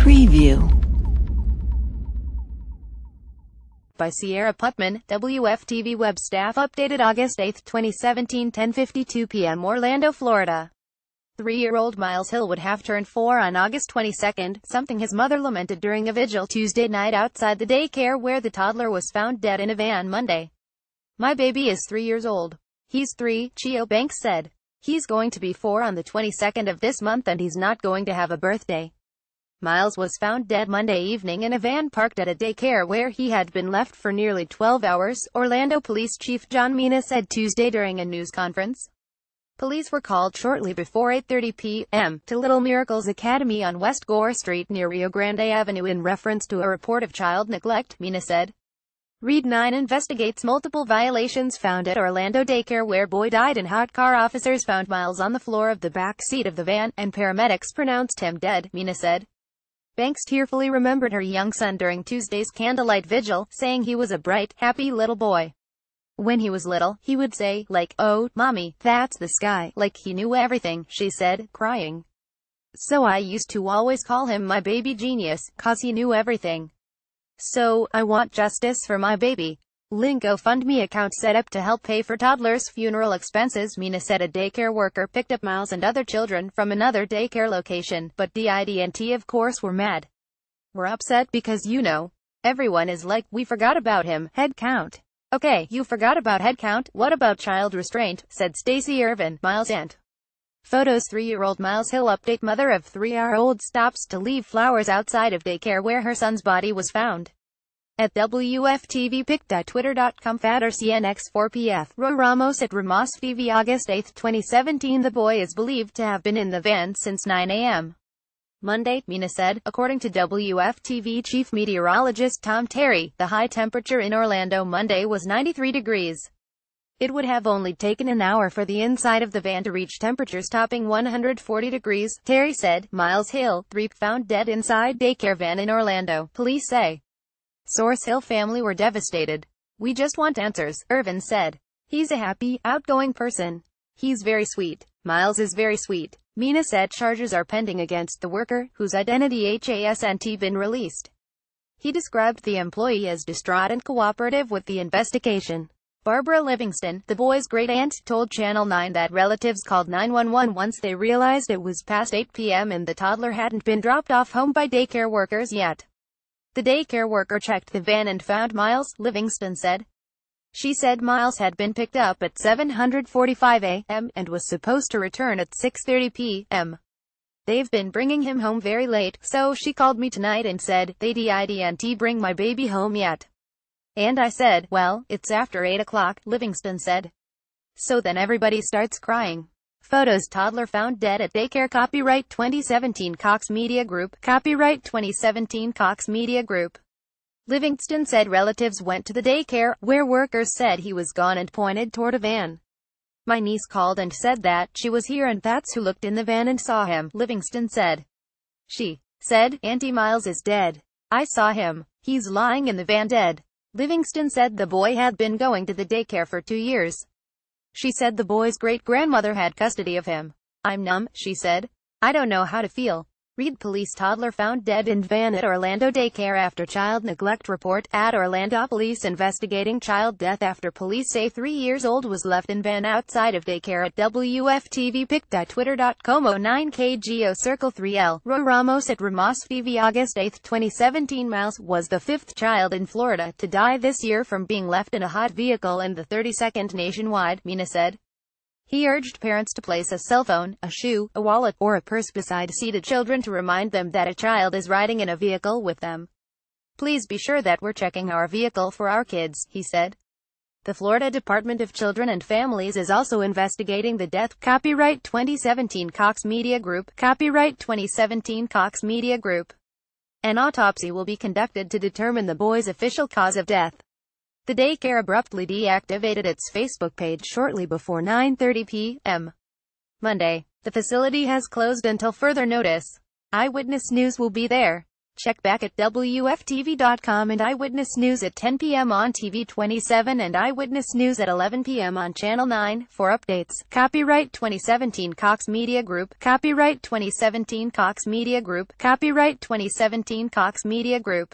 Preview by Sierra Putman, WFTV web staff updated August 8, 2017, 10:52 p.m. Orlando, Florida. 3-year-old Miles Hill would have turned 4 on August 22, something his mother lamented during a vigil Tuesday night outside the daycare where the toddler was found dead in a van Monday. "My baby is 3 years old. He's 3, Chio Banks said. He's going to be 4 on the 22nd of this month and he's not going to have a birthday." Miles was found dead Monday evening in a van parked at a daycare where he had been left for nearly 12 hours, Orlando Police Chief John Mina said Tuesday during a news conference. Police were called shortly before 8:30 p.m. to Little Miracles Academy on West Gore Street near Rio Grande Avenue in reference to a report of child neglect, Mina said. Read 9 investigates multiple violations found at Orlando daycare where boy died in hot car. Officers found Miles on the floor of the back seat of the van, and paramedics pronounced him dead, Mina said. Banks tearfully remembered her young son during Tuesday's candlelight vigil, saying he was a bright, happy little boy. When he was little, he would say, like, "Oh, mommy, that's the sky," like he knew everything, she said, crying. "So I used to always call him my baby genius, 'cause he knew everything. So, I want justice for my baby." Link GoFundMe account set up to help pay for toddler's funeral expenses, Mina said. A daycare worker picked up Miles and other children from another daycare location, but DIDNT of course were mad. "We're upset because everyone is like, we forgot about him, head count." "Okay, you forgot about head count, what about child restraint?" said Stacy Irvin, Miles' aunt. Photos. 3-year-old Miles Hill update. Mother of 3-year-old stops to leave flowers outside of daycare where her son's body was found. At WFTV pic.twitter.com @CNX4PF. Roy Ramos at Ramos TV. August 8, 2017. The boy is believed to have been in the van since 9 a.m. Monday, Mina said. According to WFTV chief meteorologist Tom Terry, the high temperature in Orlando Monday was 93 degrees. It would have only taken an hour for the inside of the van to reach temperatures topping 140 degrees, Terry said. Miles Hill, 3, found dead inside daycare van in Orlando, police say. Source: Hill family were devastated. "We just want answers," Irvin said. "He's a happy, outgoing person. He's very sweet. Miles is very sweet." Mina said charges are pending against the worker, whose identity hasn't been released. He described the employee as distraught and cooperative with the investigation. Barbara Livingston, the boy's great-aunt, told Channel 9 that relatives called 911 once they realized it was past 8 p.m. and the toddler hadn't been dropped off home by daycare workers yet. The daycare worker checked the van and found Miles, Livingston said. She said Miles had been picked up at 7:45 a.m. and was supposed to return at 6:30 p.m. "They've been bringing him home very late, so she called me tonight and said, they didn't bring my baby home yet. And I said, well, it's after 8 o'clock, Livingston said. So then everybody starts crying." Photos. Toddler found dead at daycare. Copyright 2017 Cox Media Group. Copyright 2017 Cox Media Group. Livingston said relatives went to the daycare, where workers said he was gone and pointed toward a van. "My niece called and said that she was here and that's who looked in the van and saw him," Livingston said. She said, "Auntie Miles is dead. I saw him. He's lying in the van dead." Livingston said the boy had been going to the daycare for 2 years. She said the boy's great-grandmother had custody of him. "I'm numb," she said. "I don't know how to feel." Read police. Toddler found dead in van at Orlando daycare after child neglect report. At Orlando police investigating child death after police say 3 years old was left in van outside of daycare. At WFTV pic.twitter.com 09KGO Circle 3L. Roy Ramos at Ramos TV. August 8, 2017. Miles was the 5th child in Florida to die this year from being left in a hot vehicle and the 32nd nationwide, Mina said. He urged parents to place a cell phone, a shoe, a wallet, or a purse beside seated children to remind them that a child is riding in a vehicle with them. "Please be sure that we're checking our vehicle for our kids," he said. The Florida Department of Children and Families is also investigating the death. Copyright 2017 Cox Media Group. Copyright 2017 Cox Media Group. An autopsy will be conducted to determine the boy's official cause of death. The daycare abruptly deactivated its Facebook page shortly before 9:30 p.m. Monday. The facility has closed until further notice. Eyewitness News will be there. Check back at WFTV.com and Eyewitness News at 10 p.m. on TV 27 and Eyewitness News at 11 p.m. on Channel 9 for updates. Copyright 2017 Cox Media Group. Copyright 2017 Cox Media Group. Copyright 2017 Cox Media Group.